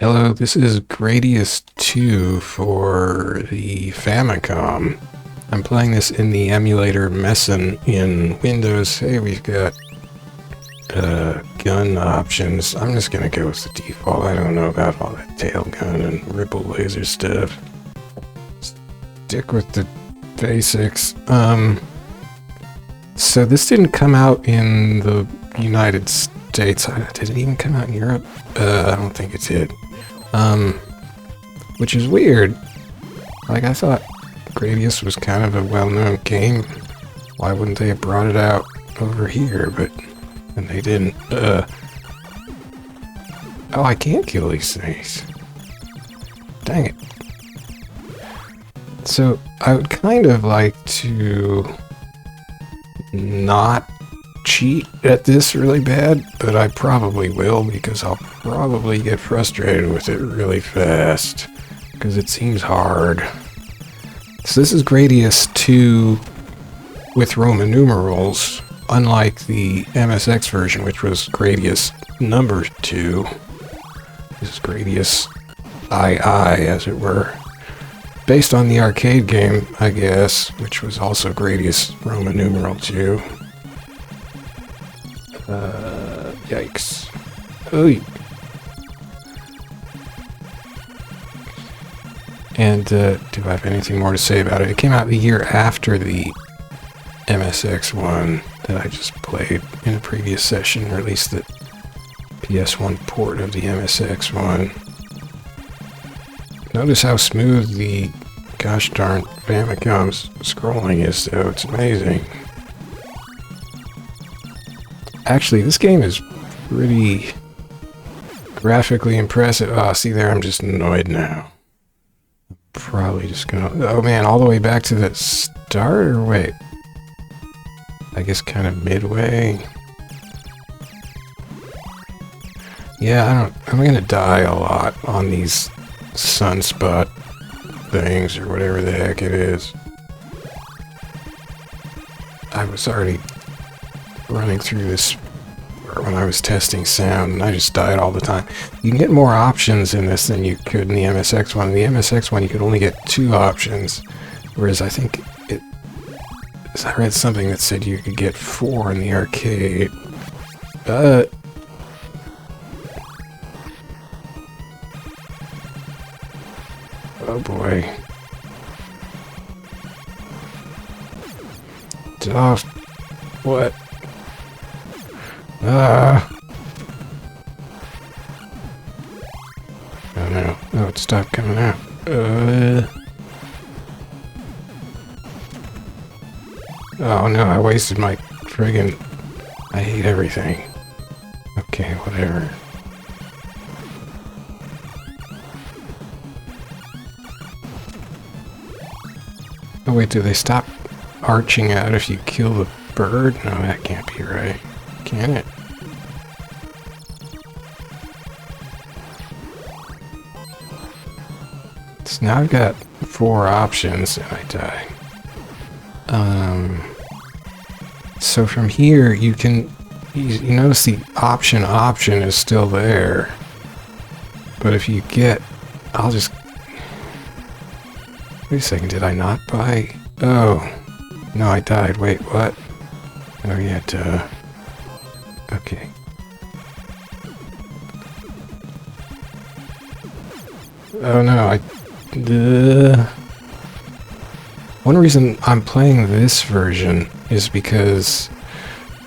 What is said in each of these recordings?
Hello, this is Gradius II for the Famicom. I'm playing this in the emulator Mesen in Windows. Hey, we've got gun options. I'm just gonna go with the default. I don't know about all that tail gun and ripple laser stuff. Stick with the basics. So this didn't come out in the United States. Did it even come out in Europe? I don't think it did. Which is weird. Like, I thought Gradius was kind of a well-known game. Why wouldn't they have brought it out over here? And they didn't. Oh, I can't kill these things. Dang it. So, I would kind of like to not cheat at this really bad, but I probably will because I'll probably get frustrated with it really fast because it seems hard. So this is Gradius 2 with Roman numerals, unlike the MSX version, which was Gradius number 2. This is Gradius II, as it were. Based on the arcade game, I guess, which was also Gradius Roman numeral 2. Yikes. Oy. And, do I have anything more to say about it? It came out the year after the MSX one that I just played in a previous session, or at least the PS1 port of the MSX one. Notice how smooth the gosh darn Famicom's scrolling is, though. It's amazing. Actually, this game is pretty graphically impressive. Oh, see there, I'm just annoyed now. I'm probably just gonna... Oh man, all the way back to the start, or wait? I guess kind of midway. Yeah, I'm gonna die a lot on these sunspot things, or whatever the heck it is. I was already running through this when I was testing sound, and I just died all the time. You can get more options in this than you could in the MSX one. In the MSX one, you could only get 2 options, whereas I think I read something that said you could get 4 in the arcade. But oh boy. Oh, what? Oh no. Oh, it stopped coming out. Oh no, I wasted my friggin'... I hate everything. Okay, whatever. Oh wait, do they stop arching out if you kill the bird? No, that can't be right. Can it? So now I've got 4 options and I die. So from here you can... You notice the option is still there. But if you get... I'll just... Wait a second, did I not buy... Oh. No, I died. Wait, what? Oh yeah, duh. Okay. Oh no, one reason I'm playing this version is because,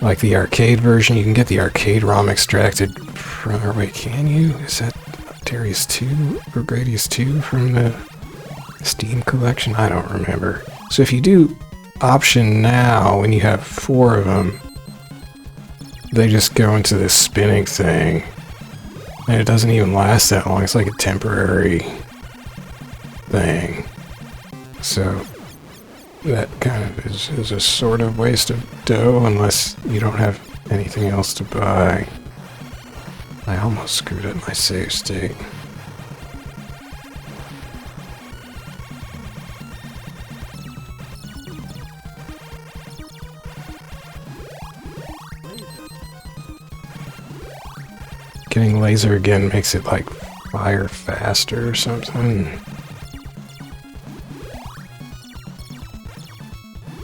like the arcade version, you can get the arcade ROM extracted from... Or wait, can you? Is that Darius 2 or Gradius 2 from the Steam collection? I don't remember. So if you do option now, when you have 4 of them, they just go into this spinning thing. And it doesn't even last that long. It's like a temporary thing. So that kind of is a sort of waste of dough unless you don't have anything else to buy. I almost screwed up my save state. Getting laser again makes it like fire faster or something.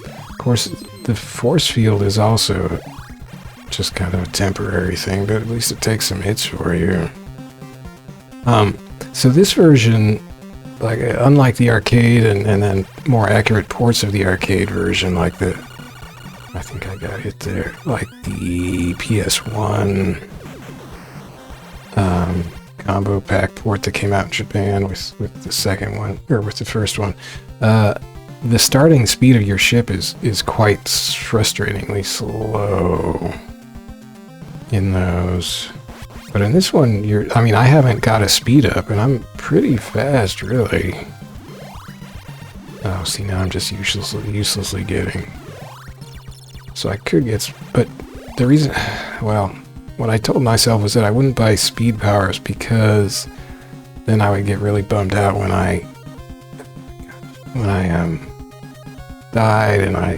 Of course, the force field is also just kind of a temporary thing, but at least it takes some hits for you. So this version, like unlike the arcade and then more accurate ports of the arcade version, like the, I think I got it there, like the PS1 combo pack port that came out in Japan with the second one, or with the first one. The starting speed of your ship is quite frustratingly slow in those. But in this one, I mean, I haven't got a speed up, and I'm pretty fast, really. Oh, see, now I'm just uselessly getting. So I could get, but the reason, well, what I told myself was that I wouldn't buy speed powers because then I would get really bummed out when I died, and I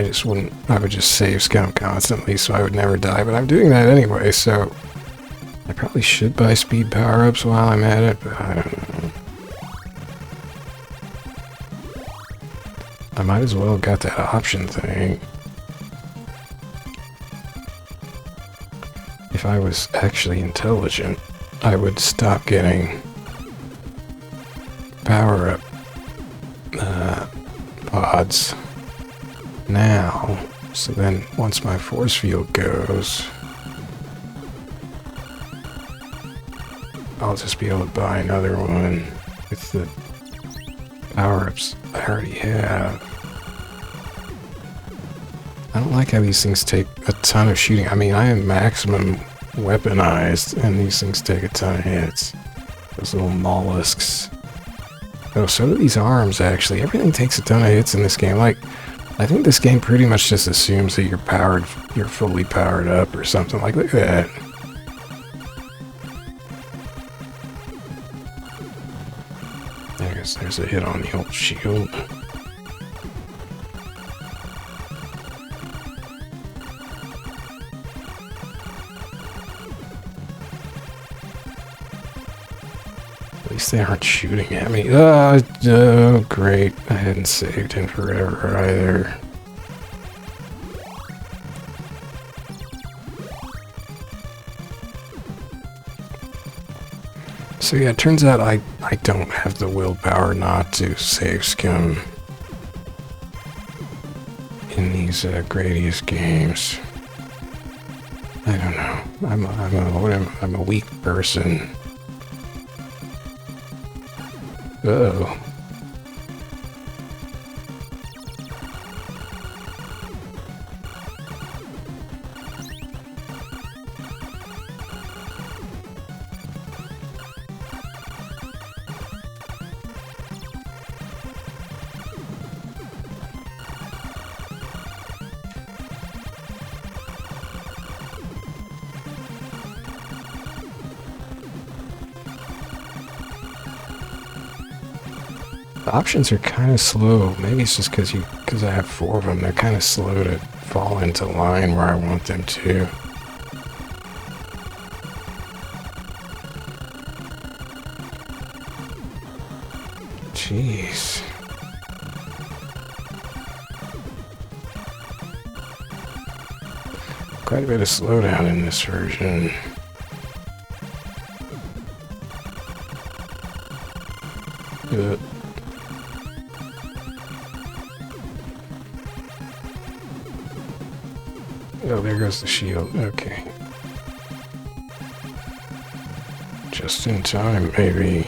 just wouldn't, I would just save scum constantly, so I would never die, but I'm doing that anyway, so I probably should buy speed power-ups while I'm at it, but I don't know. I might as well have got that option thing. If I was actually intelligent, I would stop getting power-up pods now, so then once my force field goes, I'll just be able to buy another one with the power-ups I already have. I don't like how these things take a ton of shooting. I mean, I am maximum weaponized, and these things take a ton of hits. Those little mollusks. Oh, so do these arms, actually. Everything takes a ton of hits in this game. Like, I think this game pretty much just assumes that you're fully powered up or something. Like, look at that. There's a hit on the old shield. At least they aren't shooting at me. Oh, great. I hadn't saved in forever either. So yeah, it turns out I don't have the willpower not to save scum in these Gradius games. I don't know. I'm a weak person. Uh-oh. The options are kind of slow. Maybe it's just because I have 4 of them. They're kind of slow to fall into line where I want them to. Jeez. Quite a bit of slowdown in this version. Oh, there goes the shield. Okay. Just in time, maybe.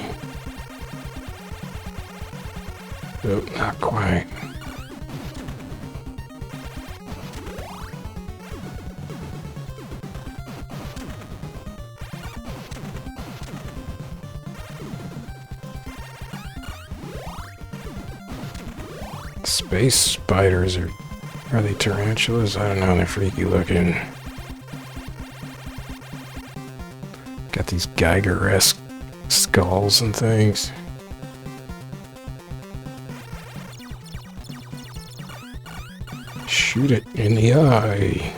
Oh, not quite. Space spiders are they tarantulas? I don't know, they're freaky looking. Got these Geiger-esque skulls and things. Shoot it in the eye.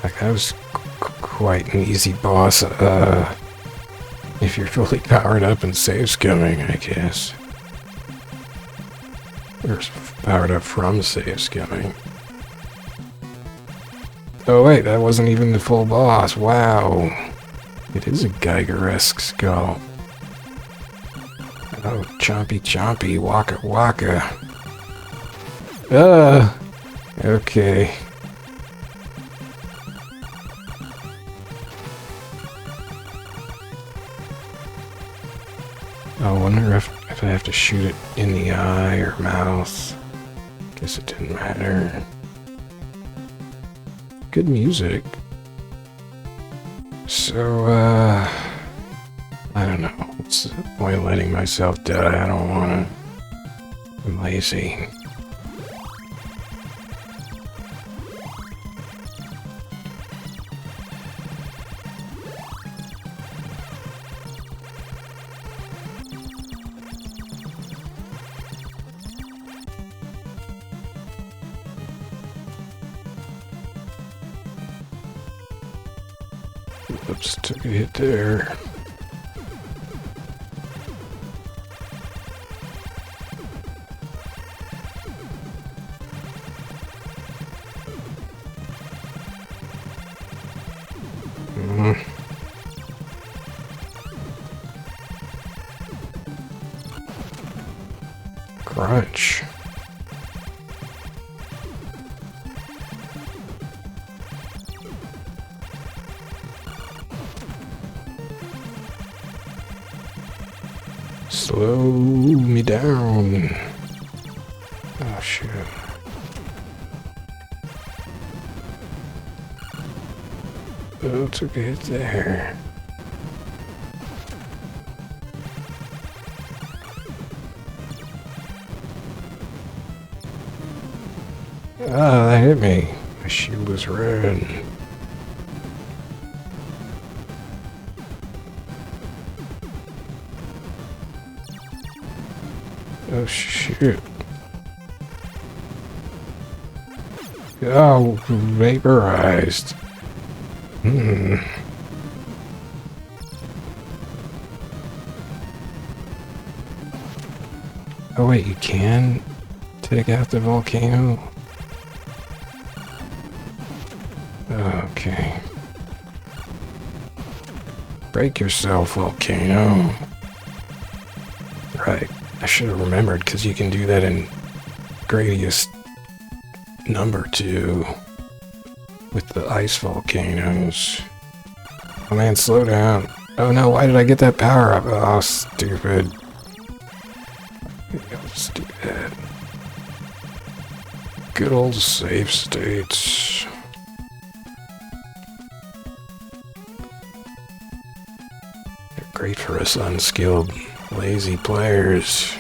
Like, that was quite an easy boss, if you're fully powered up and save-scumming, I guess. Or powered up from save-scumming. Oh wait, that wasn't even the full boss, wow! It is a Geiger-esque skull. Oh, chompy chompy, waka waka. Okay. I wonder if I have to shoot it in the eye or mouth. Guess it didn't matter. Good music. So, I don't know. What's the point of letting myself die? I don't wanna. I'm lazy. Oops, took a hit there. Crunch. Slow me down. Oh shit. Oh, took a hit there. Ah, that hit me. My shield was red. Oh shit. Oh, vaporized. Oh wait, you can take out the volcano? Okay. Break yourself, volcano. Right. I should have remembered, because you can do that in Gradius II with the ice volcanoes. Oh man, slow down. Oh no, why did I get that power up? Oh, stupid. I'll just do that. Good old save states. They're great for us unskilled, lazy players.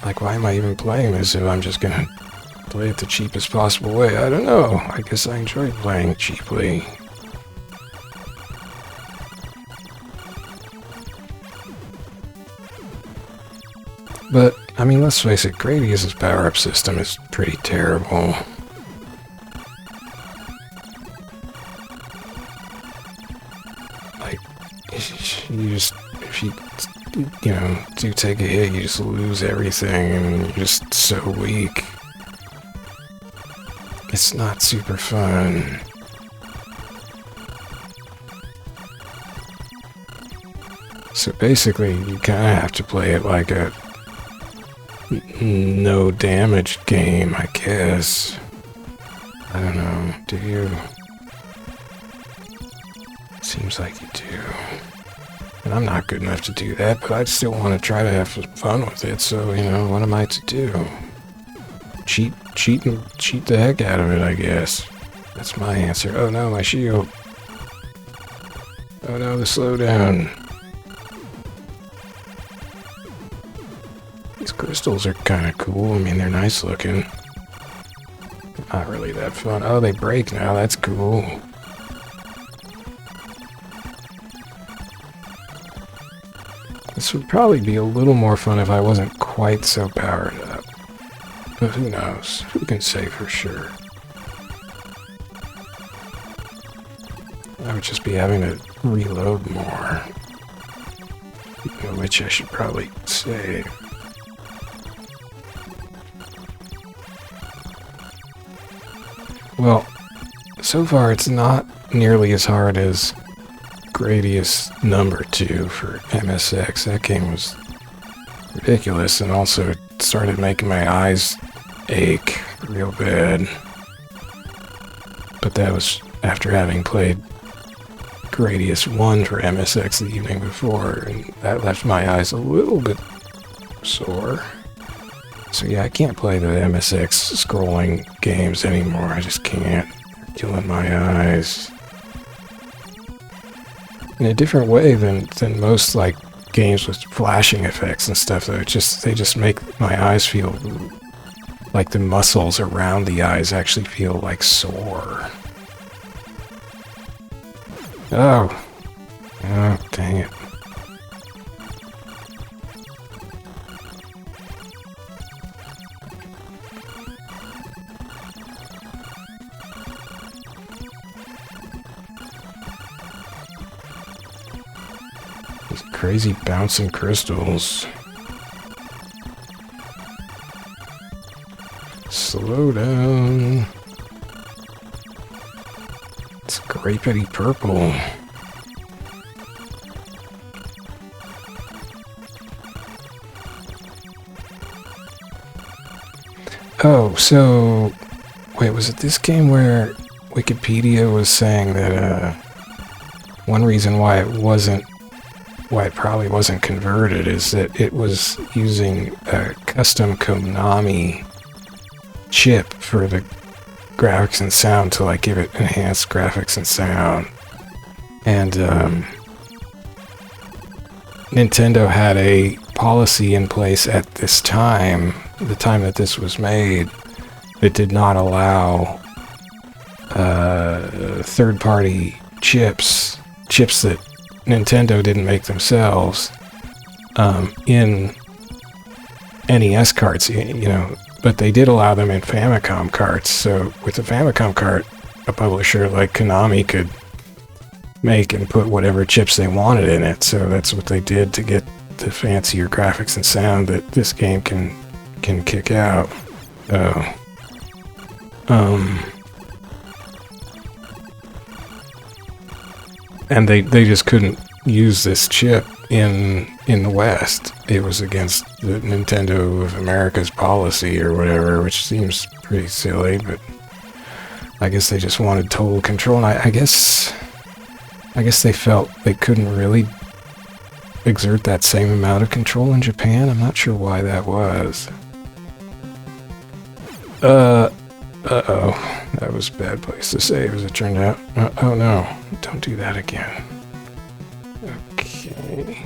Like, why am I even playing this if I'm just gonna play it the cheapest possible way? I don't know. I guess I enjoy playing cheaply. But, I mean, let's face it, Gradius' power-up system is pretty terrible. Like, you just, if you know, do take a hit, you just lose everything, and you're just so weak. It's not super fun. So basically, you kind of have to play it like a no damage game, I guess. I don't know, do you? Seems like you do. And I'm not good enough to do that, but I still want to try to have fun with it, so, you know, what am I to do? Cheat the heck out of it, I guess. That's my answer. Oh no, my shield. Oh no, the slowdown. These crystals are kind of cool. I mean, they're nice looking. Not really that fun. Oh, they break now. That's cool. This would probably be a little more fun if I wasn't quite so powered up. But who knows? Who can say for sure? I would just be having to reload more. Which I should probably save. Well, so far it's not nearly as hard as Gradius #2 for MSX. That game was ridiculous, and also it started making my eyes ache real bad. But that was after having played Gradius 1 for MSX the evening before, and that left my eyes a little bit sore. So yeah, I can't play the MSX scrolling games anymore. I just can't. They're killing my eyes. In a different way than most like games with flashing effects and stuff, though. They just make my eyes feel like the muscles around the eyes actually feel like sore. Oh, dang it. These crazy bouncing crystals. Slow down. It's grapey purple. Oh, so wait, was it this game where Wikipedia was saying that one reason why it probably wasn't converted is that it was using a custom Konami chip for the graphics and sound to like give it enhanced graphics and sound. And Nintendo had a policy in place at this time, the time that this was made, that did not allow third-party chips that Nintendo didn't make themselves, in NES carts, you know, but they did allow them in Famicom carts. So with the Famicom cart, a publisher like Konami could make and put whatever chips they wanted in it. So that's what they did to get the fancier graphics and sound that this game can kick out. And they just couldn't use this chip in the West. It was against the Nintendo of America's policy or whatever, which seems pretty silly, but I guess they just wanted total control. And I guess they felt they couldn't really exert that same amount of control in Japan. I'm not sure why that was. Uh-oh. That was a bad place to save, as it turned out. Oh no, don't do that again. Okay.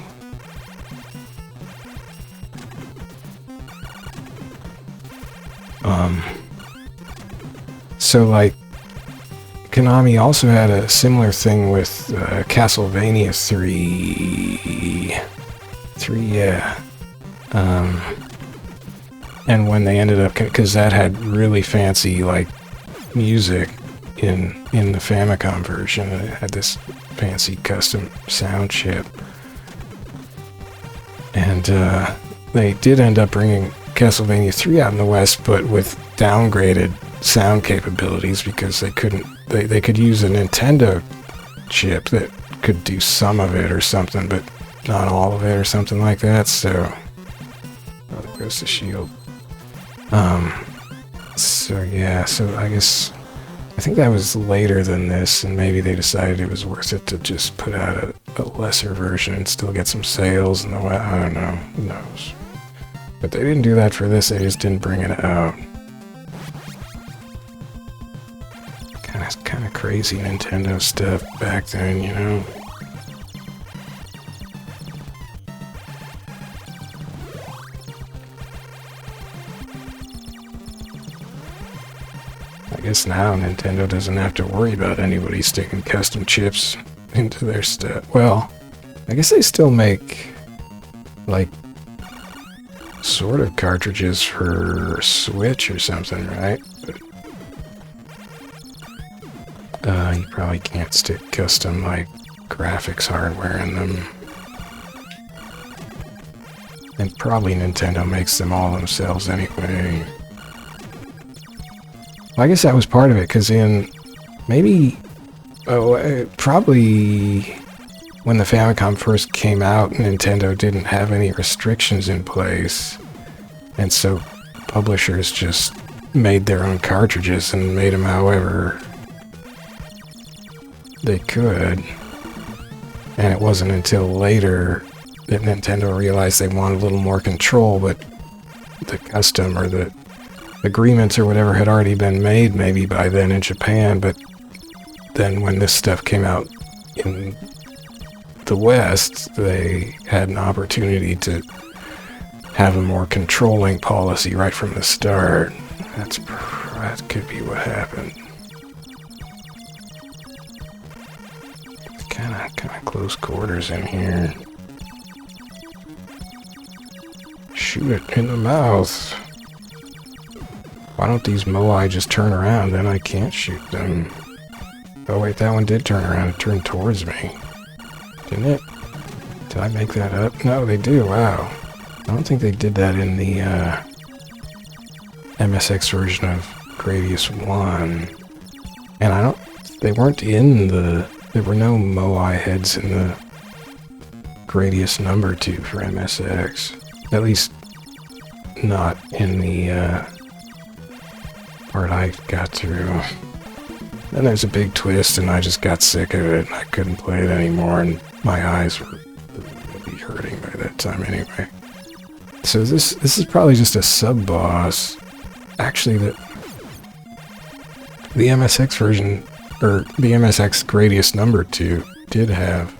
So like, Konami also had a similar thing with Castlevania 3, yeah. And when they ended up, because that had really fancy, like, music in the Famicom version, it had this fancy custom sound chip. And they did end up bringing Castlevania 3 out in the West, but with downgraded sound capabilities, because they could use a Nintendo chip that could do some of it or something, but not all of it or something like that. So, oh, there goes the shield. So yeah, so I think that was later than this, and maybe they decided it was worth it to just put out a lesser version and still get some sales in the way. I don't know, who knows. But they didn't do that for this, they just didn't bring it out. Kind of crazy Nintendo stuff back then, you know? I guess now Nintendo doesn't have to worry about anybody sticking custom chips into their stuff. Well, I guess they still make, like, sort of cartridges for Switch or something, right? But, You probably can't stick custom, like, graphics hardware in them. And probably Nintendo makes them all themselves anyway. Well, I guess that was part of it, because in maybe... probably when the Famicom first came out, Nintendo didn't have any restrictions in place. And so publishers just made their own cartridges and made them however they could. And it wasn't until later that Nintendo realized they wanted a little more control, but the custom or the agreements or whatever had already been made maybe by then in Japan, but then when this stuff came out in the West, they had an opportunity to have a more controlling policy right from the start. That could be what happened. It's kind of close quarters in here. Shoot it in the mouth. Why don't these moai just turn around? Then I can't shoot them. Oh wait, that one did turn around. It turned towards me. Didn't it? Did I make that up? No, they do. Wow. I don't think they did that in the MSX version of Gradius 1. And they weren't in there were no moai heads in the Gradius number 2 for MSX. At least not in the part I got through. Then there's a big twist and I just got sick of it and I couldn't play it anymore and my eyes were really hurting by that time anyway. So this is probably just a sub-boss. Actually, the MSX version, or the MSX Gradius number 2 did have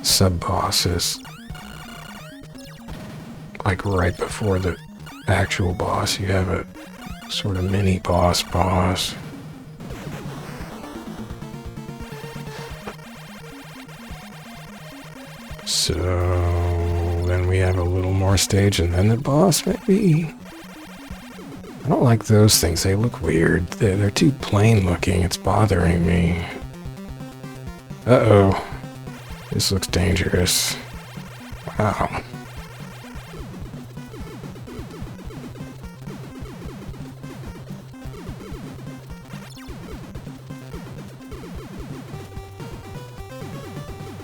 sub-bosses. Like right before the actual boss, you have a sort of mini boss. So then we have a little more stage and then the boss, maybe? I don't like those things. They look weird. They're too plain looking. It's bothering me. Uh-oh. This looks dangerous. Wow.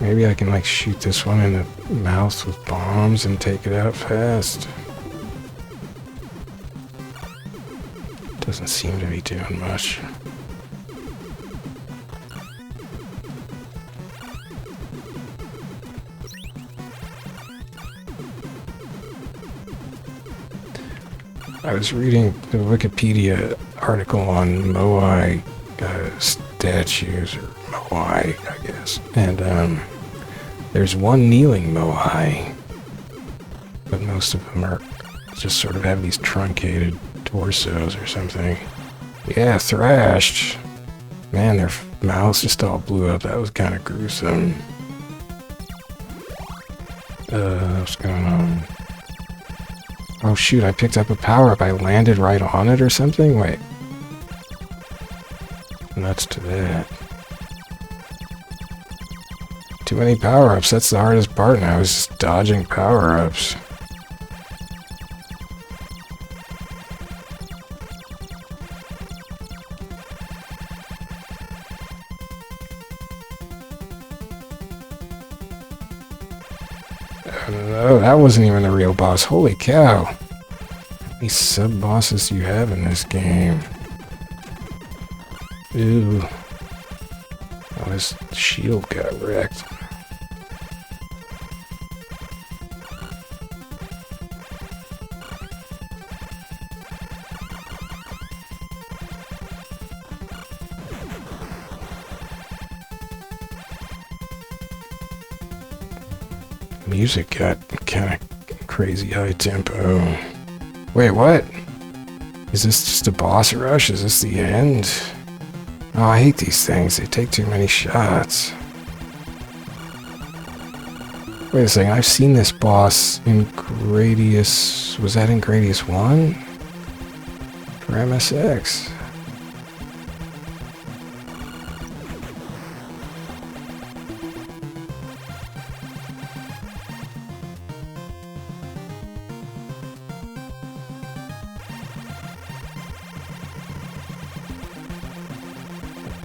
Maybe I can, like, shoot this one in the mouth with bombs and take it out fast. Doesn't seem to be doing much. I was reading the Wikipedia article on moai statues, or moai, I guess. And there's one kneeling moai, but most of them are just sort of have these truncated torsos or something. Yeah, thrashed. Man, their mouths just all blew up. That was kind of gruesome. What's going on? Oh shoot, I picked up a power-up. I landed right on it or something? Wait. Nuts to that. Too many power-ups. That's the hardest part now, is just dodging power-ups. Oh, that wasn't even the real boss. Holy cow. How many sub-bosses do you have in this game? Ew. Oh, his shield got wrecked. Music got kind of crazy high tempo. Wait, what? Is this just a boss rush? Is this the end? Oh, I hate these things. They take too many shots. Wait a second. I've seen this boss in Gradius... Was that in Gradius 1? For MSX?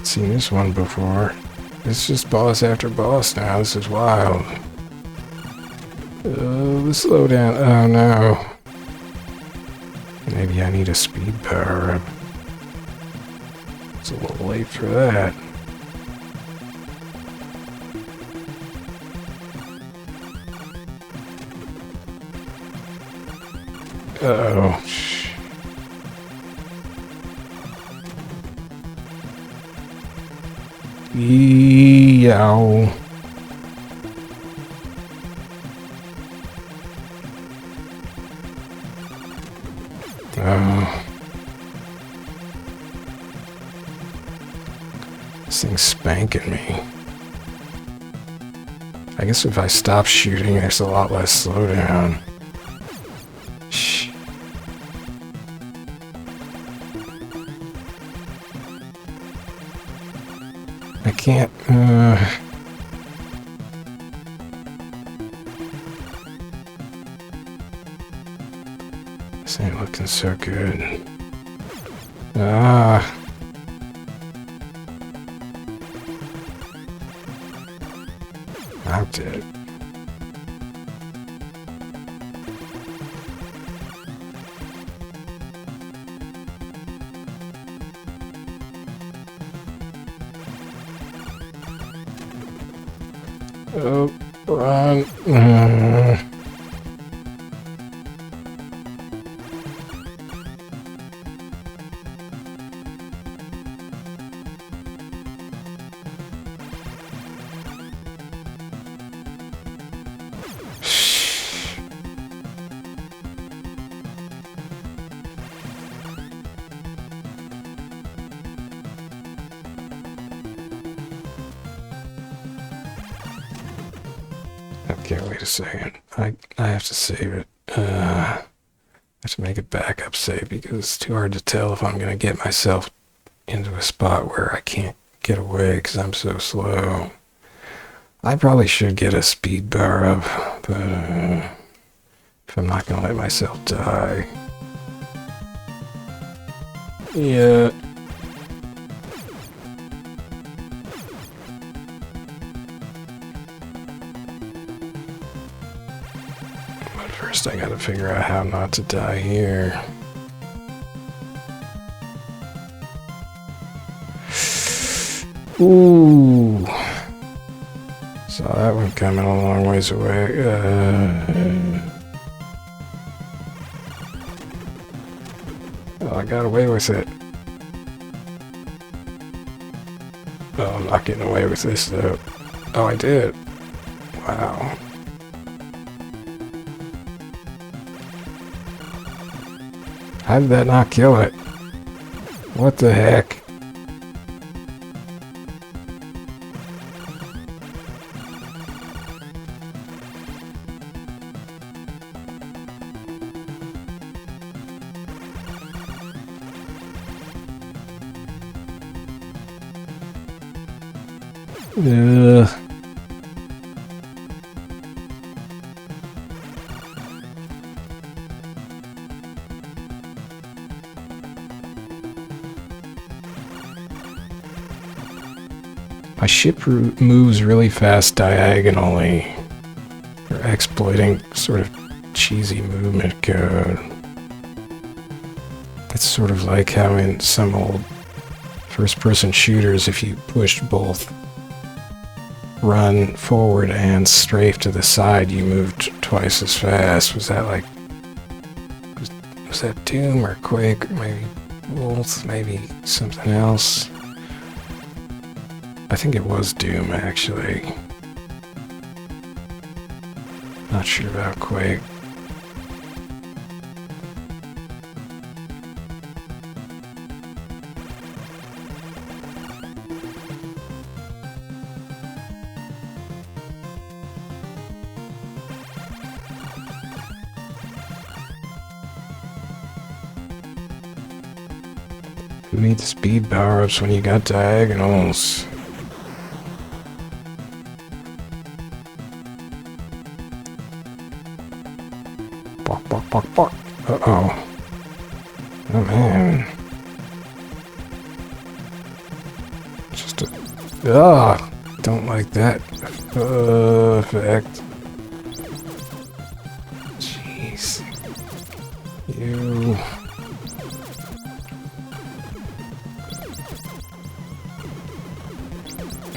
seen this one before. It's just boss after boss now. This is wild. The slowdown. Oh no. Maybe I need a speed power up. It's a little late for that. Uh-oh. Yow. This thing's spanking me. I guess if I stop shooting, there's a lot less slowdown. Shh. I can't, This ain't looking so good. Ah. I'm dead. Oh, run. Okay, wait a second. I have to save it. I have to make a backup save because it's too hard to tell if I'm going to get myself into a spot where I can't get away because I'm so slow. I probably should get a speed bar up, but if I'm not going to let myself die. Yeah. First, I gotta figure out how not to die here. Ooh. Saw that one coming a long ways away. Oh, I got away with it. Oh, I'm not getting away with this, though. Oh, I did. Wow. How did that not kill it? What the heck? Ugh. My ship moves really fast diagonally, for exploiting sort of cheesy movement code. It's sort of like how in some old first-person shooters, if you pushed both run forward and strafe to the side, you moved twice as fast. Was that like... Was that Doom or Quake or maybe Wolf, maybe something else? I think it was Doom, actually. Not sure about Quake. Who needs speed power-ups when you got diagonals? Uh-oh. Oh, man. Ugh, don't like that effect. Jeez. You.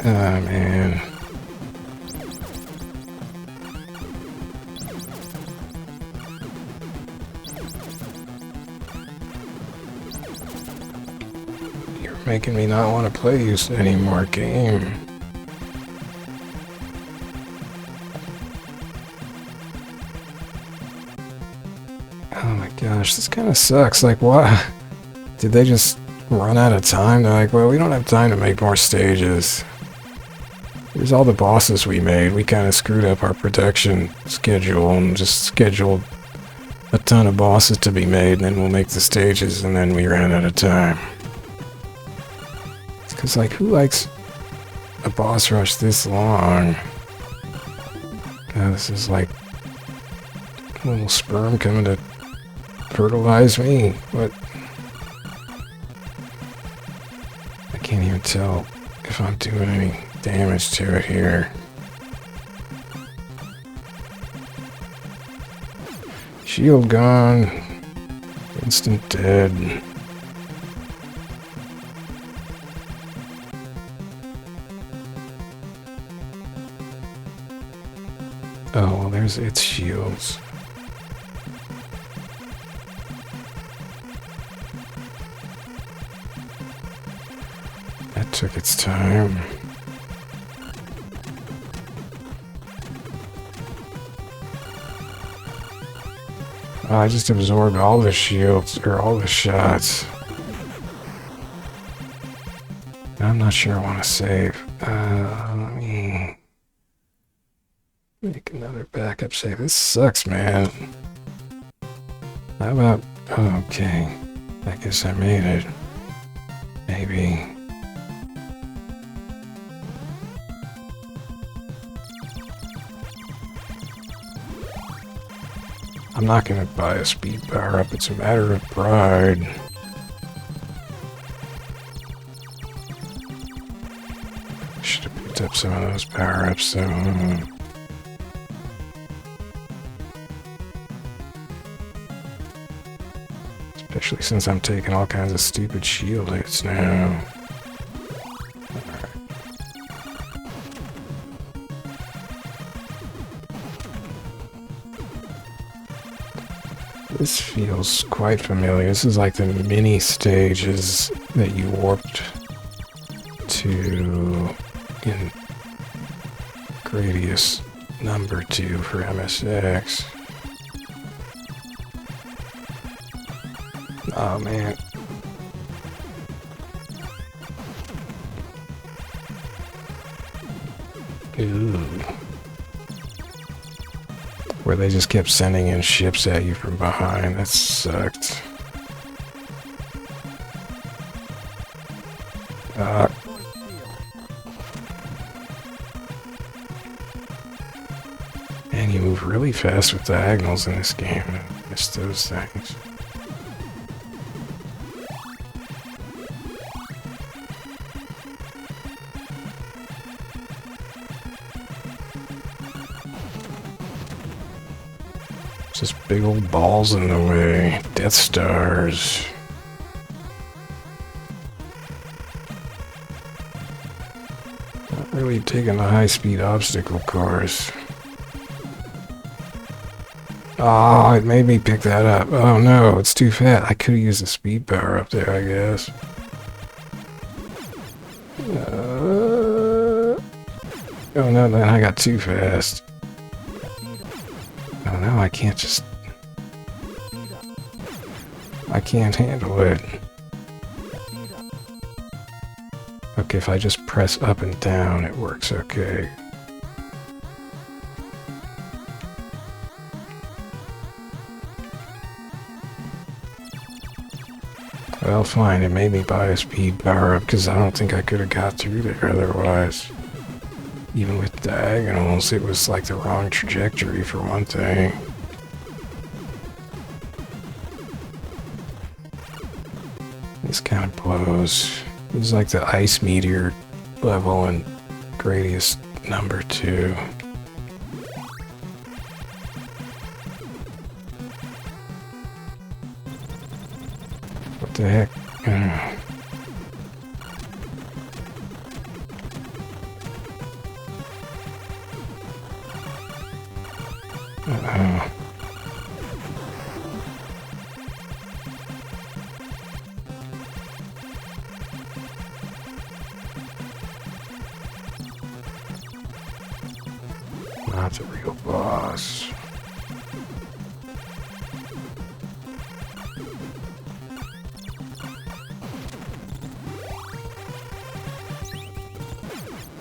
Ah, man. You're making me not want to play this anymore, game. Oh my gosh, this kind of sucks. Like, why? Did they just run out of time? They're like, well, we don't have time to make more stages. Here's all the bosses we made. We kind of screwed up our production schedule and just scheduled a ton of bosses to be made, and then we'll make the stages, and then we ran out of time. It's because, like, who likes a boss rush this long? God, this is like a little sperm coming to fertilize me. What? I can't even tell if I'm doing any damage to it here. Shield gone. Instant dead. Oh, well, there's its shields. That took its time. I just absorbed all the shields, or all the shots. I'm not sure I want to save. Let me make another backup save. This sucks, man. How about... okay. I guess I made it. Maybe. I'm not gonna buy a speed power-up, it's a matter of pride. Should have picked up some of those power-ups, though. Especially since I'm taking all kinds of stupid shield hits now. This feels quite familiar. This is like the mini stages that you warped to in Gradius II for MSX. Oh man. Ooh. Where they just kept sending in ships at you from behind. That sucked. And you move really fast with diagonals in this game. I miss those things. Just big old balls in the way. Death Stars. Not really taking the high-speed obstacle course. Oh, it made me pick that up. Oh no, it's too fat. I could have used the speed power up there, I guess. Oh no, then I got too fast. Oh, now I can't just... I can't handle it. Okay, if I just press up and down, it works okay. Well, fine, it made me buy a speed power-up, because I don't think I could have got through there otherwise. Even with diagonals, it was like the wrong trajectory for one thing. This kind of blows. It was like the ice meteor level in Gradius number 2. What the heck? Not the real boss.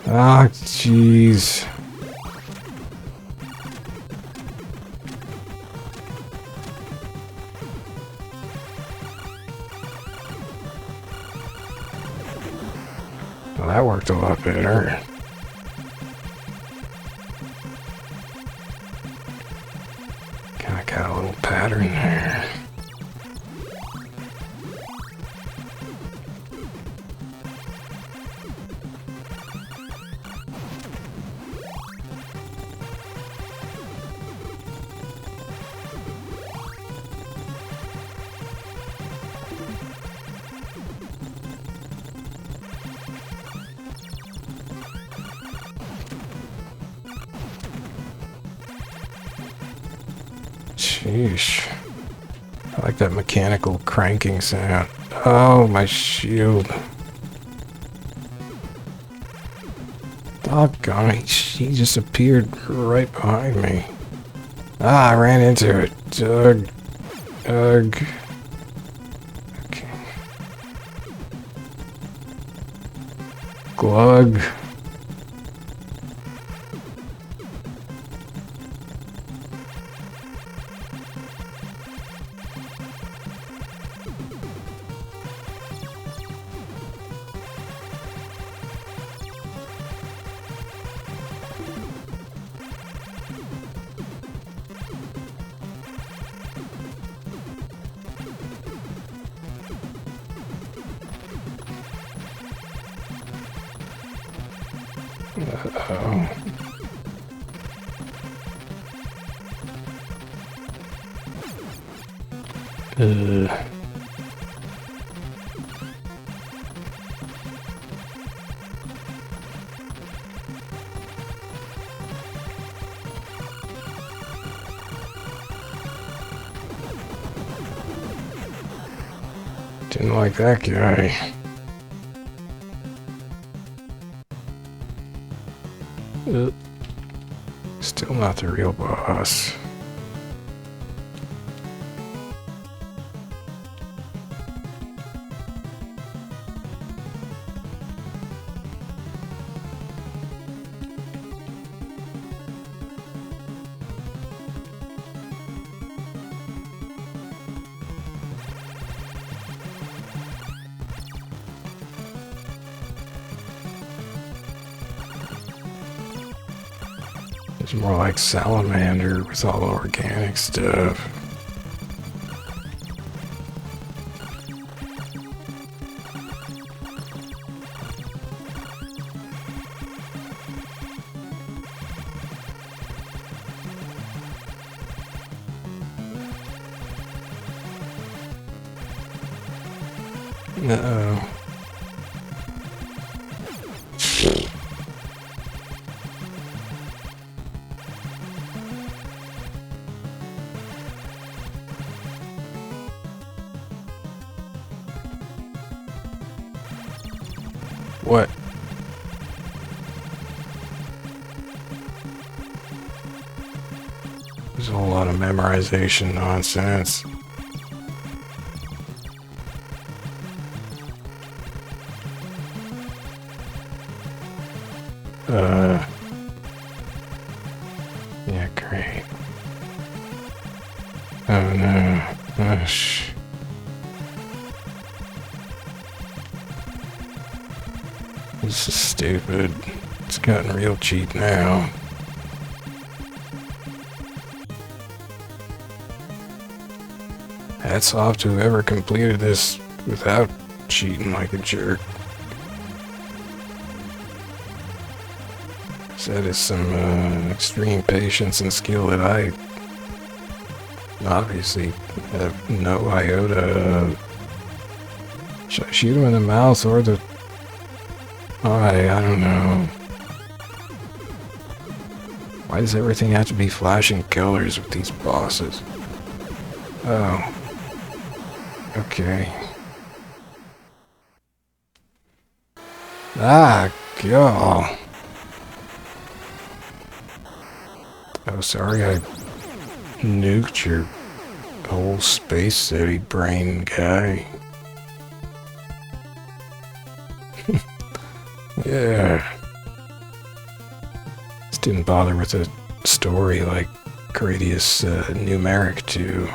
Ah, jeez. Well, that worked a lot better. Kinda got a little pattern there. Sheesh. I like that mechanical cranking sound. Oh, my shield. Doggone it, she just appeared right behind me. Ah, I ran into it. Ugh. Ugh. Okay. Glug. Uh-oh. Didn't like that guy. Still not the real boss. It's more like Salamander with all the organic stuff. Uh-oh. What? There's a whole lot of memorization nonsense. Yeah, great. Oh no. Gosh. This is stupid. It's gotten real cheap now. Hats off to whoever completed this without cheating like a jerk. That is some extreme patience and skill that I obviously have no iota of. Should I shoot him in the mouth or the eye? I don't know. Why does everything have to be flashing colors with these bosses? Oh. Okay. Ah, God. Oh, sorry I nuked your whole Space City brain guy. Yeah. Just didn't bother with a story like Gradius Numeric 2.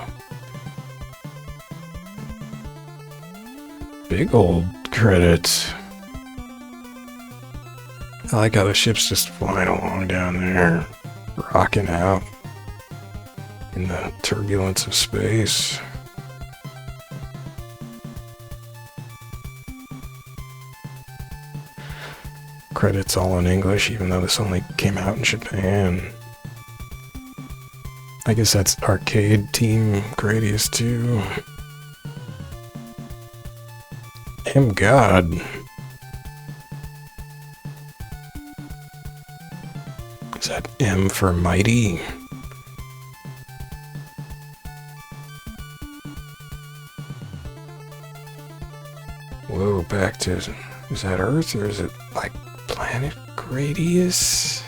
Big old credits. I like how the ship's just flying along down there, rocking out in the turbulence of space. Credits all in English, even though this only came out in Japan. I guess that's Arcade Team Gradius 2. God. Is that M for mighty? Whoa, back to... Is that Earth or is it like planet Gradius?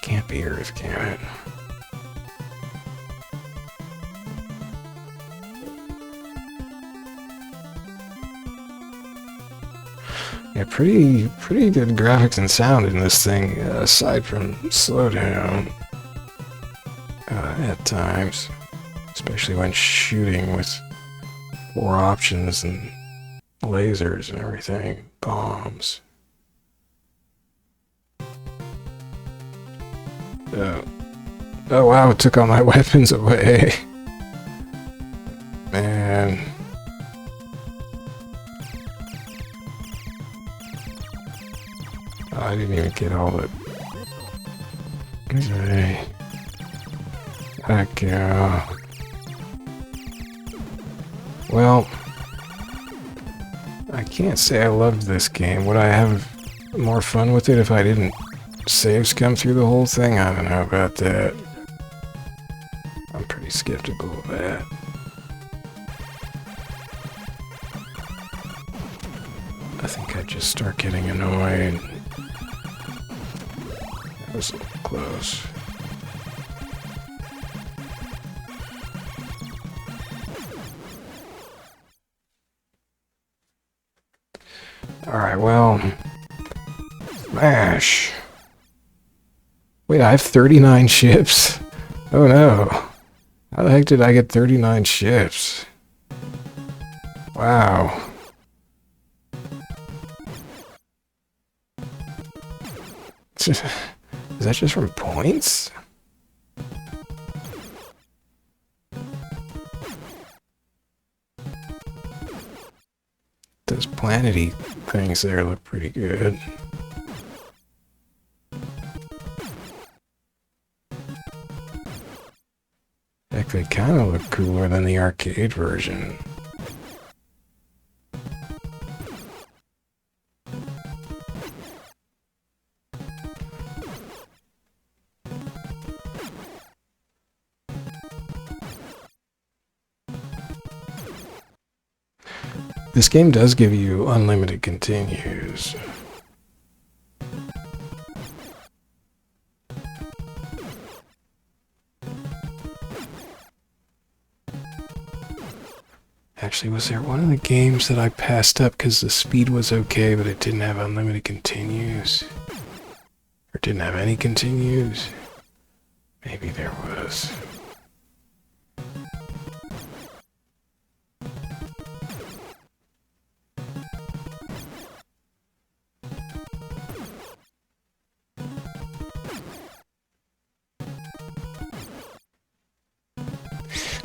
Can't be Earth, can it? Yeah, pretty good graphics and sound in this thing, aside from slowdown at times, especially when shooting with 4 options and lasers and everything, bombs. Oh wow, it took all my weapons away. Man. I didn't even get all the... Okay. Okay. Well, I can't say I loved this game. Would I have more fun with it if I didn't save-scum through the whole thing? I don't know about that. I'm pretty skeptical of that. I think I'd just start getting annoyed. That was a little close. Alright, well... Smash! Wait, I have 39 ships? Oh no. How the heck did I get 39 ships? Wow. Is that just from points? Those planety things there look pretty good. Heck, they kind of look cooler than the arcade version. This game does give you unlimited continues. Actually, was there one of the games that I passed up because the speed was okay, but it didn't have unlimited continues? Or didn't have any continues? Maybe there was.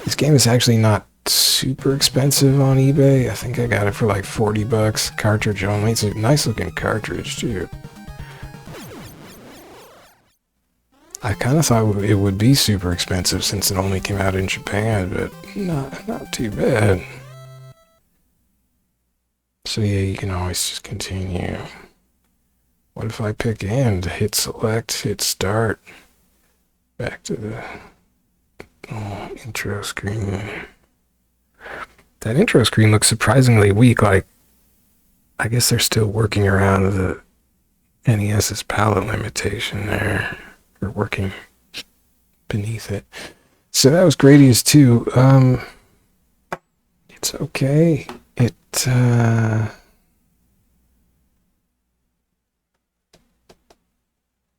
This game is actually not super expensive on eBay. I think I got it for like 40 bucks, cartridge only. It's a nice looking cartridge too. I kind of thought it would be super expensive since it only came out in Japan, but not too bad. So yeah, you can always just continue. What if I pick end, hit select, hit start, back to the intro screen. That intro screen looks surprisingly weak, like I guess they're still working around the NES's palette limitation there, or working beneath it. So that was Gradius II. It's okay.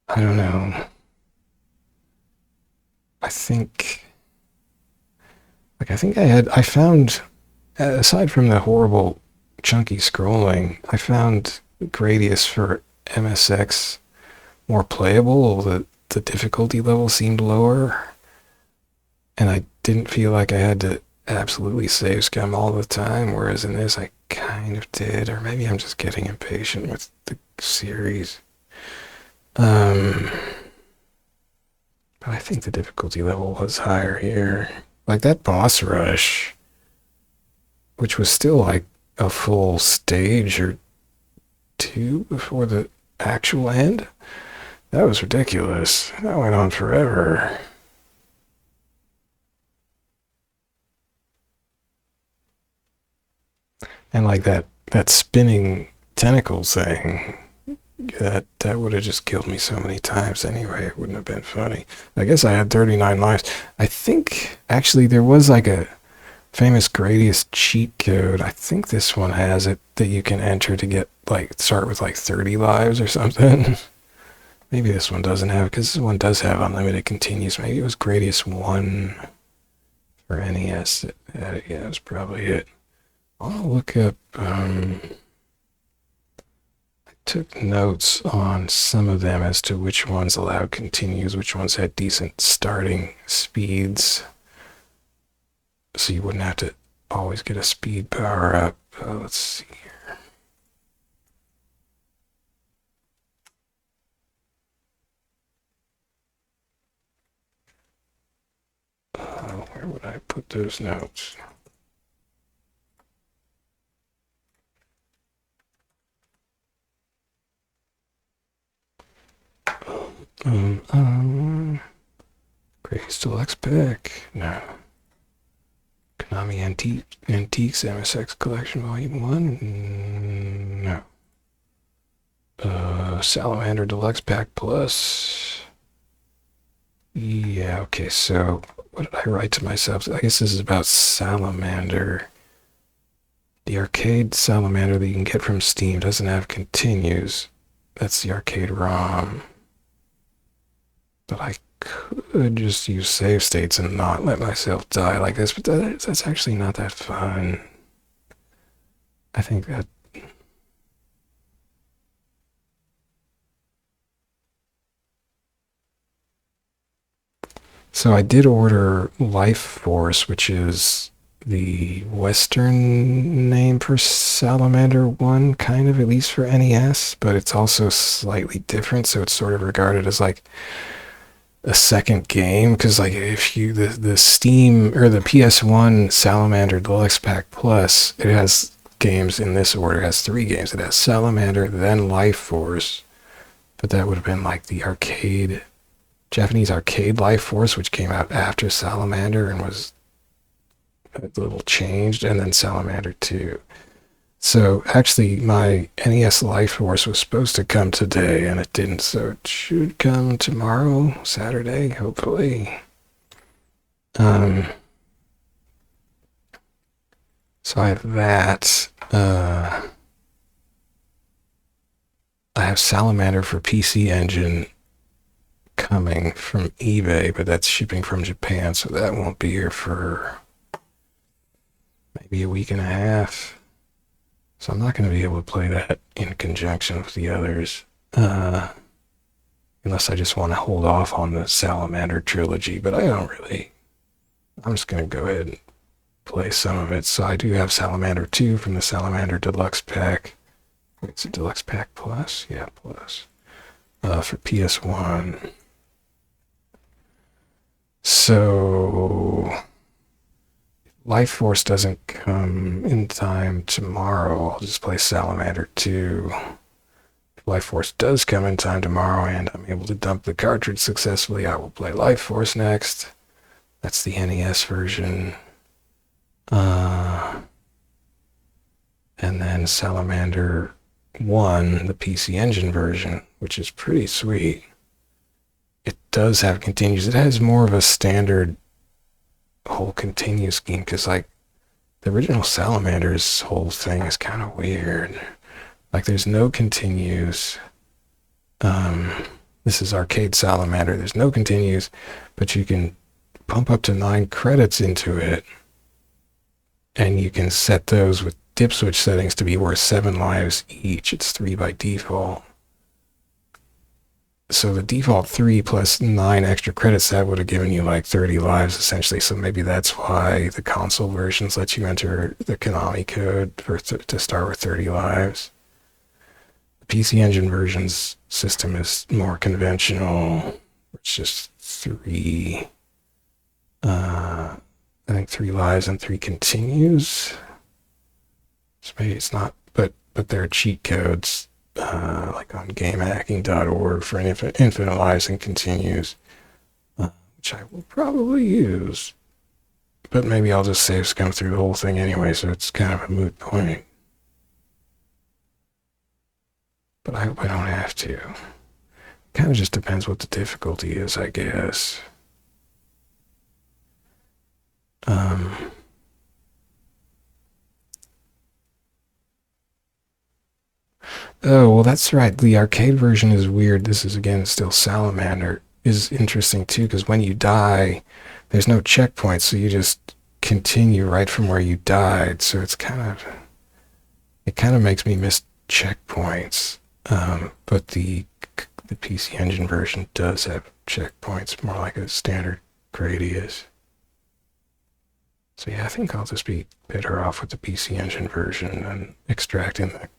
I don't know. I think I found, aside from the horrible chunky scrolling, I found Gradius for MSX more playable. The difficulty level seemed lower, and I didn't feel like I had to absolutely save scum all the time, whereas in this I kind of did, or maybe I'm just getting impatient with the series. But I think the difficulty level was higher here. Like that boss rush, which was still like a full stage or two before the actual end, that was ridiculous. That went on forever. And like that spinning tentacle thing, that would have just killed me so many times anyway. It wouldn't have been funny. I guess I had 39 lives. I think actually there was like a famous Gradius cheat code. I think this one has it, that you can enter to get like start with like 30 lives or something. Maybe this one doesn't have, because this one does have unlimited continues. Maybe it was Gradius 1 for NES. Yeah, that's probably it. I'll look up, I took notes on some of them as to which ones allowed continues, which ones had decent starting speeds, so you wouldn't have to always get a speed power up. Let's see here. Where would I put those notes? Gradius Deluxe Pack. No. Konami Antiques MSX Collection Volume 1. No. Salamander Deluxe Pack Plus. Yeah, okay, so what did I write to myself? I guess this is about Salamander. The arcade Salamander that you can get from Steam doesn't have continues. That's the arcade ROM. But I could just use save states and not let myself die like this, but that's actually not that fun. I think that... So I did order Life Force, which is the Western name for Salamander 1, kind of, at least for NES, but it's also slightly different, so it's sort of regarded as like a second game, because like if you the Steam or the PS1 Salamander Deluxe Pack Plus, it has games in this order. It has 3 games. It has Salamander, then Life Force, but that would have been like the arcade, Japanese arcade Life Force, which came out after Salamander and was a little changed, and then Salamander 2. So actually my NES Life Force was supposed to come today, and it didn't, so it should come tomorrow, Saturday, hopefully. So I have that. I have Salamander for PC Engine coming from eBay, but that's shipping from Japan, so that won't be here for maybe a week and a half. So I'm not going to be able to play that in conjunction with the others, unless I just want to hold off on the Salamander trilogy, but I don't really. I'm just going to go ahead and play some of it. So I do have Salamander 2 from the Salamander Deluxe Pack. It's a Deluxe Pack Plus? Yeah, Plus. For PS1. So if Life Force doesn't come in time tomorrow, I'll just play Salamander 2. If Life Force does come in time tomorrow and I'm able to dump the cartridge successfully, I will play Life Force next. That's the NES version. And then Salamander 1, the PC Engine version, which is pretty sweet. It does have continues. It has more of a standard whole continue scheme, because like the original Salamander's whole thing is kind of weird. Like there's no continues. This is Arcade Salamander. There's no continues, but you can pump up to 9 credits into it, and you can set those with dip switch settings to be worth 7 lives each. It's 3 by default. So the default 3 plus 9 extra credits, that would have given you like 30 lives essentially. So maybe that's why the console versions let you enter the Konami code to start with 30 lives. The PC Engine version's system is more conventional. It's just 3, I think 3 lives and 3 continues. So maybe it's not, but there are cheat codes. Like on gamehacking.org for infinite lives and continues, which I will probably use. But maybe I'll just save scum through the whole thing anyway, so it's kind of a moot point. But I hope I don't have to. Kind of just depends what the difficulty is, I guess. Oh, well, that's right. The arcade version is weird. This is, again, still Salamander. Is interesting, too, because when you die, there's no checkpoint, so you just continue right from where you died. So it's it kind of makes me miss checkpoints. But the PC Engine version does have checkpoints, more like a standard Gradius. So yeah, I think I'll just be better off with the PC Engine version and extracting the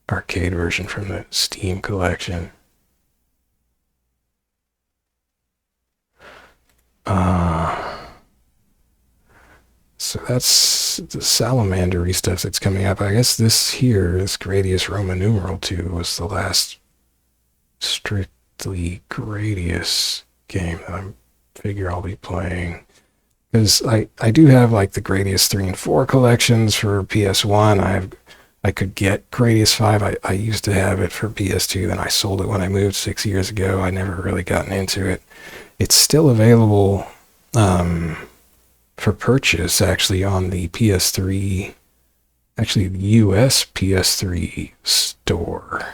arcade version from the Steam collection. So that's the Salamander-y stuff that's coming up. I guess this Gradius Roman numeral 2 was the last strictly Gradius game that I figure I'll be playing. Because I do have like the Gradius 3 and 4 collections for PS1. I could get Gradius 5. I used to have it for PS2, then I sold it when I moved 6 years ago. I never really gotten into it. It's still available for purchase, actually, on the PS3, actually the US PS3 store.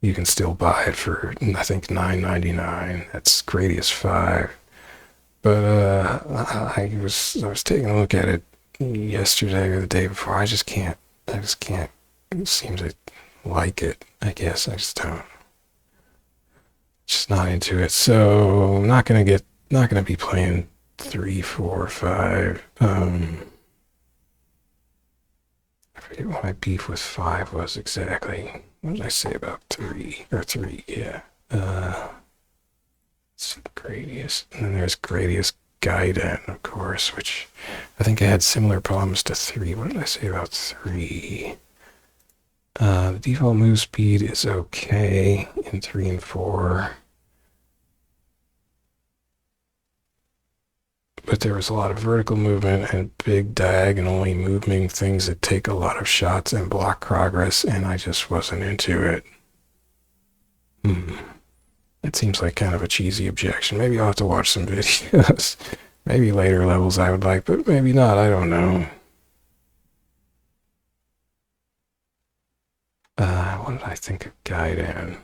You can still buy it for, I think, $9.99. That's Gradius 5. But I was taking a look at it yesterday or the day before. I just can't seem to like it, I guess. I just don't. Just not into it. So I'm not gonna be playing 3, 4, 5. I forget what my beef with 5 was exactly. What did I say about 3? Or 3, yeah. Let's see, Gradius. And then there's Gradius Gaiden, of course, which I think I had similar problems to 3. What did I say about 3? The default move speed is okay in 3 and 4. But there was a lot of vertical movement and big diagonally moving things that take a lot of shots and block progress, and I just wasn't into it. That seems like kind of a cheesy objection. Maybe I'll have to watch some videos. Maybe later levels I would like, but maybe not. I don't know. What did I think of Gaiden?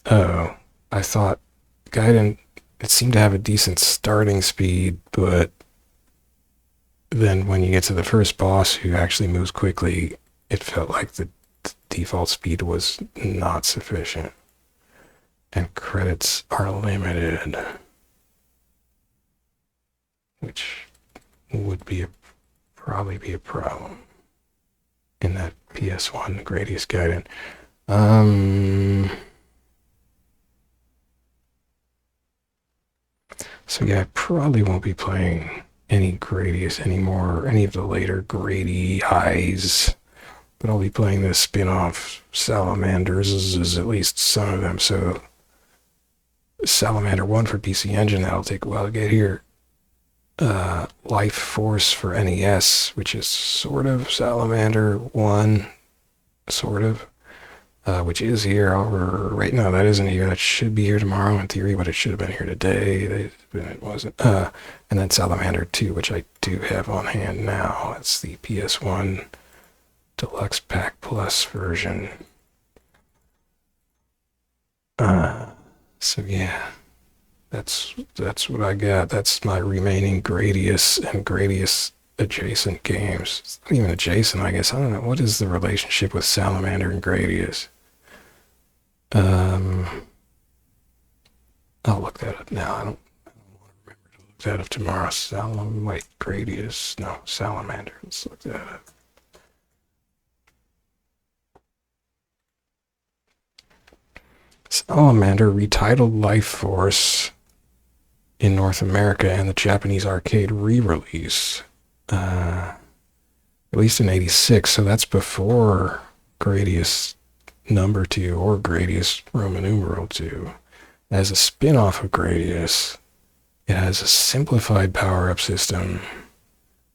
Oh, I thought Gaiden, it seemed to have a decent starting speed, but then when you get to the first boss who actually moves quickly, it felt like the default speed was not sufficient. And credits are limited, which would probably be a problem in that PS1 Gradius guidance. So yeah, I probably won't be playing any Gradius anymore, any of the later Grady highs, but I'll be playing the spin-off Salamanders, is at least some of them. So Salamander 1 for PC Engine, that'll take a while to get here. Life Force for NES, which is sort of Salamander 1, sort of, which is here. Right now, that isn't here. That should be here tomorrow in theory, but it should have been here today. It wasn't. And then Salamander 2, which I do have on hand now. It's the PS1 Deluxe Pack Plus version. So yeah. That's what I got. That's my remaining Gradius and Gradius adjacent games. It's not even adjacent, I guess. I don't know. What is the relationship with Salamander and Gradius? I'll look that up now. I don't want to remember to look that up tomorrow. Gradius. No, Salamander. Let's look that up. Salamander retitled Life Force in North America and the Japanese arcade re-release, released in '86, so that's before Gradius number 2 or Gradius Roman numeral 2. As a spin-off of Gradius, it has a simplified power-up system,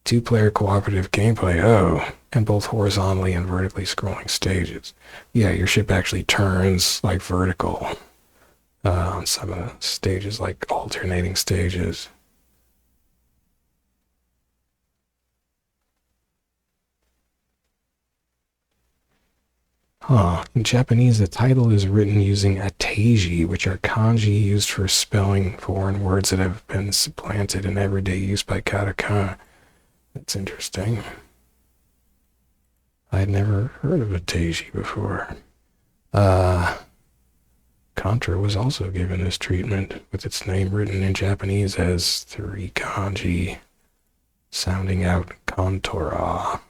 2-player cooperative gameplay, and both horizontally and vertically scrolling stages. Yeah, your ship actually turns like vertical on some of the stages, like alternating stages. In Japanese, the title is written using ateiji, which are kanji used for spelling foreign words that have been supplanted in everyday use by katakana. That's interesting. I had never heard of ateiji before. Contra was also given this treatment, with its name written in Japanese as 3 kanji, sounding out Kontora.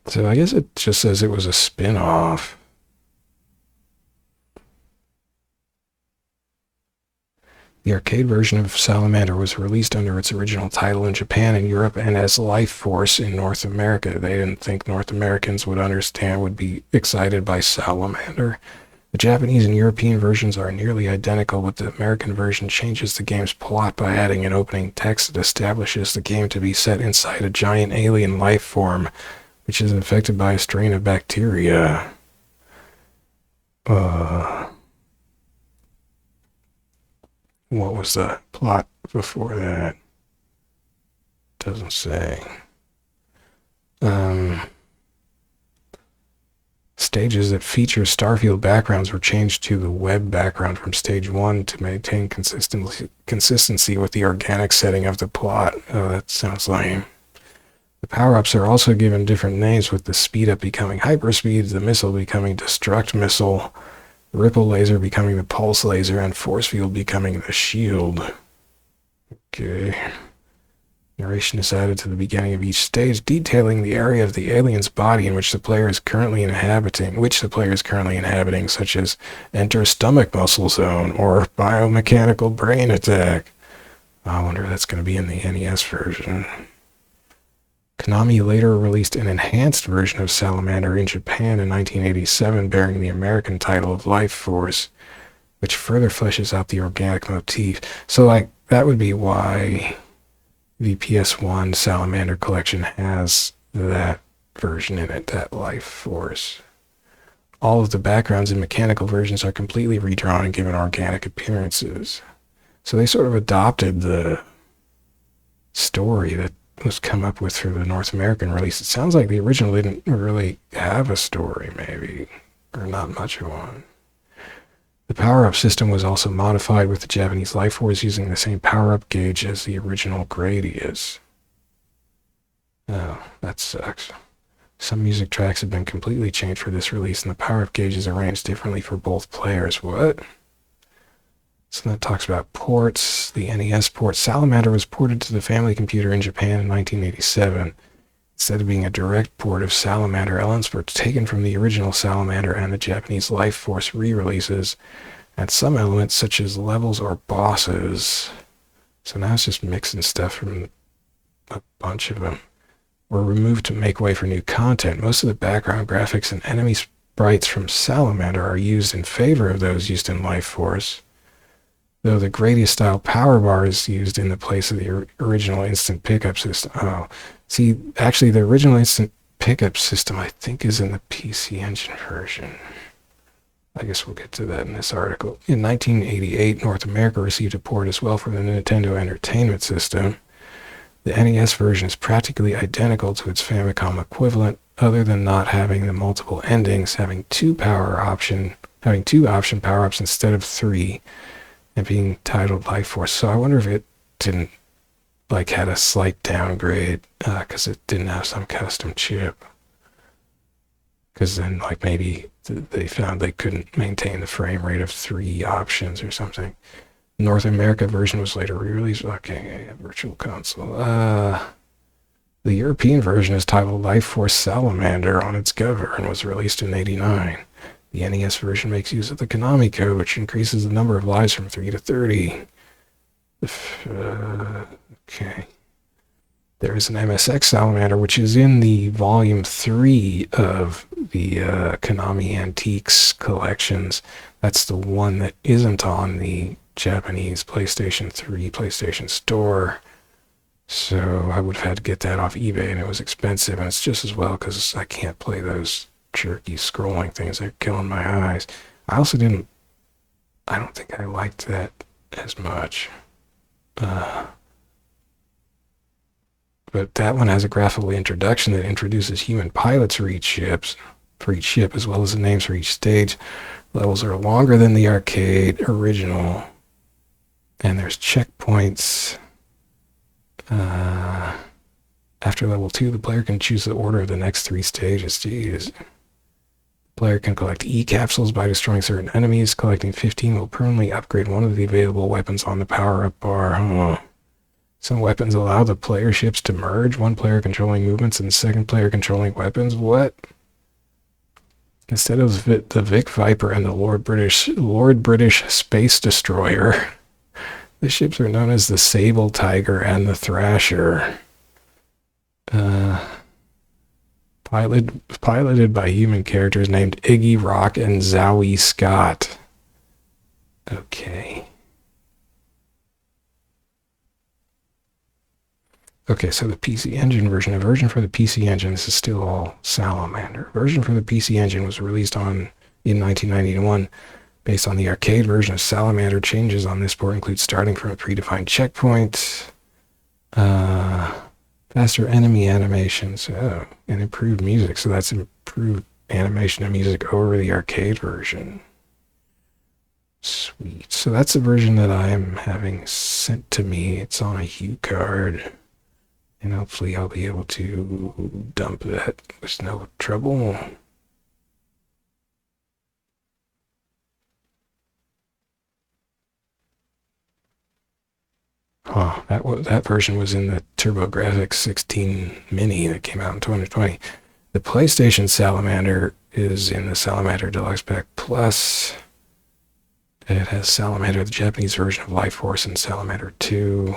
So I guess it just says it was a spin-off. The arcade version of Salamander was released under its original title in Japan and Europe and as Life Force in North America. They didn't think North Americans would be excited by Salamander. The Japanese and European versions are nearly identical, but the American version changes the game's plot by adding an opening text that establishes the game to be set inside a giant alien life form, which is infected by a strain of bacteria. What was the plot before that? Doesn't say. Stages that feature Starfield backgrounds were changed to the web background from stage 1 to maintain consistency with the organic setting of the plot. Oh, that sounds lame. The power-ups are also given different names, with the speed-up becoming hyperspeed, the missile becoming destruct missile, ripple laser becoming the pulse laser, and force field becoming the shield. Okay. Narration is added to the beginning of each stage, detailing the area of the alien's body in which the player is currently inhabiting, such as enter stomach muscle zone or biomechanical brain attack. I wonder if that's going to be in the NES version. Konami later released an enhanced version of Salamander in Japan in 1987, bearing the American title of Life Force, which further fleshes out the organic motif. So, that would be why the PS1 Salamander collection has that version in it, that Life Force. All of the backgrounds in mechanical versions are completely redrawn and given organic appearances. So they sort of adopted the story that was come up with through the North American release. It sounds like the original didn't really have a story, maybe, or not much of one. The power-up system was also modified with the Japanese Life Force using the same power-up gauge as the original Gradius. Oh, that sucks. Some music tracks have been completely changed for this release, and the power-up gauge is arranged differently for both players. What? So that talks about ports. The NES port Salamander was ported to the family computer in Japan in 1987. Instead of being a direct port of Salamander, elements were taken from the original Salamander and the Japanese Life Force re-releases, and some elements, such as levels or bosses. So now it's just mixing stuff from a bunch of them. Were removed to make way for new content. Most of the background graphics and enemy sprites from Salamander are used in favor of those used in Life Force, though the Gradius-style power bar is used in the place of the original instant pickup system. Oh, see, actually the original instant pickup system I think is in the PC Engine version. I guess we'll get to that in this article. In 1988, North America received a port as well for the Nintendo Entertainment System. The NES version is practically identical to its Famicom equivalent, other than not having the multiple endings, having two option power-ups instead of 3, and being titled Life Force. So I wonder if it didn't, like, had a slight downgrade, because it didn't have some custom chip. Because then, like, maybe they found they couldn't maintain the frame rate of 3 options or something. North America version was later re-released. Okay, Virtual Console. The European version is titled Life Force Salamander on its cover and was released in '89. The NES version makes use of the Konami code, which increases the number of lives from 3 to 30. Okay. There is an MSX Salamander, which is in the Volume 3 of the Konami Antiques collections. That's the one that isn't on the Japanese PlayStation 3 PlayStation Store. So I would have had to get that off eBay, and it was expensive, and it's just as well because I can't play those jerky scrolling things. They're killing my eyes. I don't think I liked that as much. But that one has a graphical introduction that introduces human pilots for each ship, as well as the names for each stage. Levels are longer than the arcade original, and there's checkpoints. After level 2, the player can choose the order of the next 3 stages. Jeez. The player can collect E-capsules by destroying certain enemies. Collecting 15 will permanently upgrade one of the available weapons on the power-up bar. Some weapons allow the player ships to merge, one player controlling movements and the second player controlling weapons. What? Instead of the Vic Viper and the Lord British Space Destroyer, the ships are known as the Sable Tiger and the Thrasher. Piloted by human characters named Iggy Rock and Zowie Scott. Okay. Okay, so the PC Engine version. A version for the PC Engine, this is still all Salamander. A version for the PC Engine was released in 1991 based on the arcade version of Salamander. Changes on this port include starting from a predefined checkpoint, faster enemy animations, and improved music. So that's improved animation and music over the arcade version. Sweet. So that's the version that I am having sent to me. It's on a U card. And hopefully I'll be able to dump that with no trouble. That version was in the TurboGrafx 16 Mini that came out in 2020. The PlayStation Salamander is in the Salamander Deluxe Pack Plus. It has Salamander, the Japanese version of Life Force, and Salamander 2.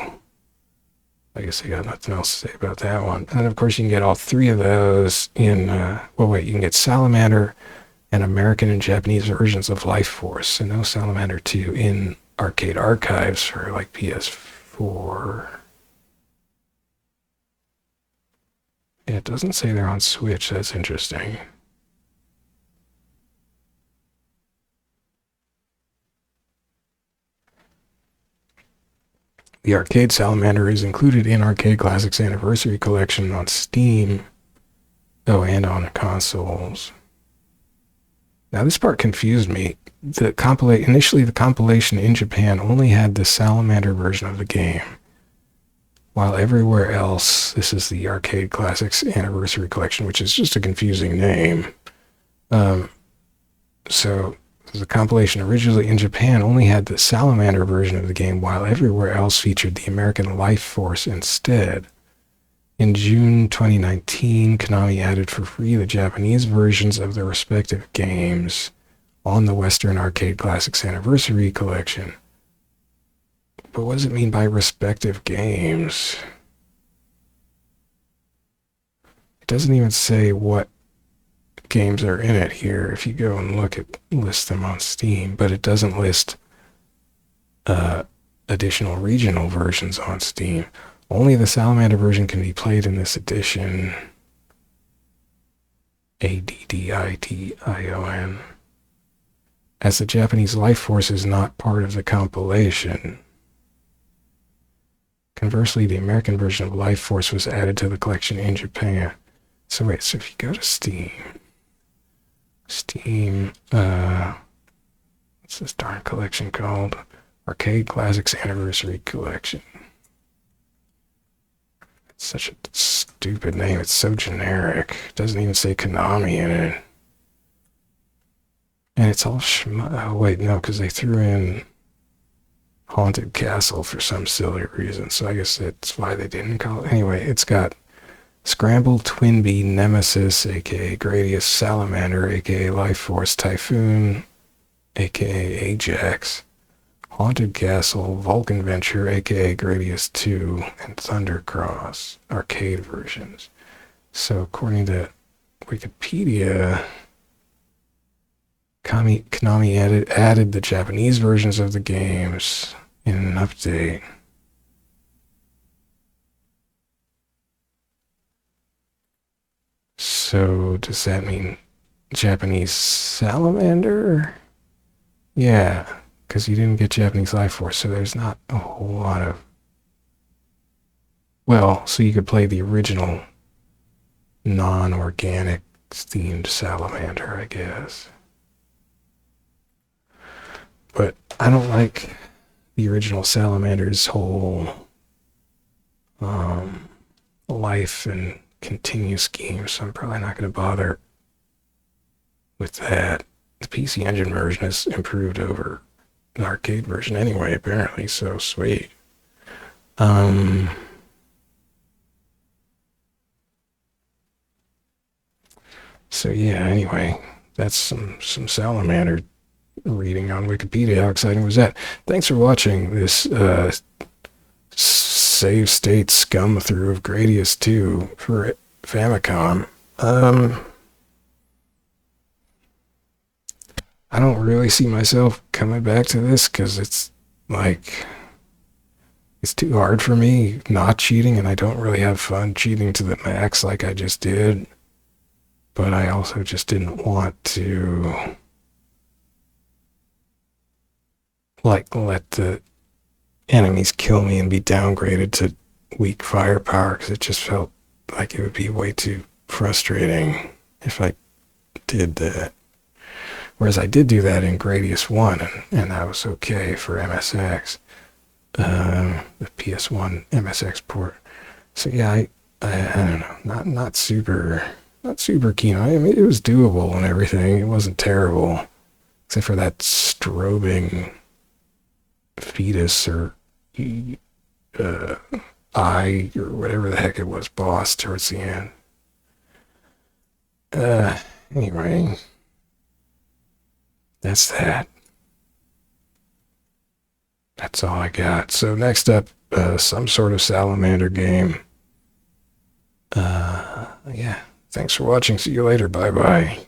I guess I got nothing else to say about that one. And of course you can get all 3 of those in, you can get Salamander and American and Japanese versions of Life Force, and no Salamander 2 in Arcade Archives for like PS4. Yeah, it doesn't say they're on Switch. That's interesting. The Arcade Salamander is included in Arcade Classics Anniversary Collection on Steam. Oh, and on consoles. Now this part confused me. Initially the compilation in Japan only had the Salamander version of the game, while everywhere else, this is the Arcade Classics Anniversary Collection, which is just a confusing name. So The compilation originally in Japan only had the Salamander version of the game, while everywhere else featured the American Life Force instead. In June 2019, Konami added for free the Japanese versions of their respective games on the Western Arcade Classics Anniversary Collection. But what does it mean by respective games? It doesn't even say what games are in it here if you go and list them on Steam, but it doesn't list additional regional versions on Steam. Only the Salamander version can be played in this edition. ADDITION. As the Japanese Life Force is not part of the compilation. Conversely, the American version of Life Force was added to the collection in Japan. So wait, so if you go to Steam, what's this darn collection called? Arcade Classics Anniversary Collection. It's such a stupid name. It's so generic. It doesn't even say Konami in it. And it's all shmup. Oh, wait, no, because they threw in Haunted Castle for some silly reason. So I guess that's why they didn't call it. Anyway, it's got Scramble, Twinbee, Nemesis, aka Gradius, Salamander, aka Life Force, Typhoon, aka Ajax, Haunted Castle, Vulcan Venture, aka Gradius II, and Thundercross arcade versions. So according to Wikipedia, Konami added the Japanese versions of the games in an update. So does that mean Japanese Salamander? Yeah, because you didn't get Japanese Life Force, so there's not a whole lot of... Well, so you could play the original non-organic themed Salamander, I guess. But I don't like the original Salamander's whole life and continue scheme, so I'm probably not going to bother with that. The PC Engine version is improved over the arcade version anyway, apparently, so sweet. So yeah, anyway, that's some Salamander reading on Wikipedia. How exciting was that? Thanks for watching this save state scum through of Gradius II for Famicom. I don't really see myself coming back to this because it's like, it's too hard for me not cheating, and I don't really have fun cheating to the max like I just did. But I also just didn't want to like let the enemies kill me and be downgraded to weak firepower, because it just felt like it would be way too frustrating if I did that. Whereas I did do that in Gradius 1, and that was okay for MSX, the PS1 MSX port. So yeah, I don't know, not super keen on it. I mean, it was doable and everything. It wasn't terrible, except for that strobing fetus or eye or whatever the heck it was boss towards the end. Anyway, that's that. That's all I got. So next up, some sort of Salamander game. Yeah. Thanks for watching. See you later. Bye-bye.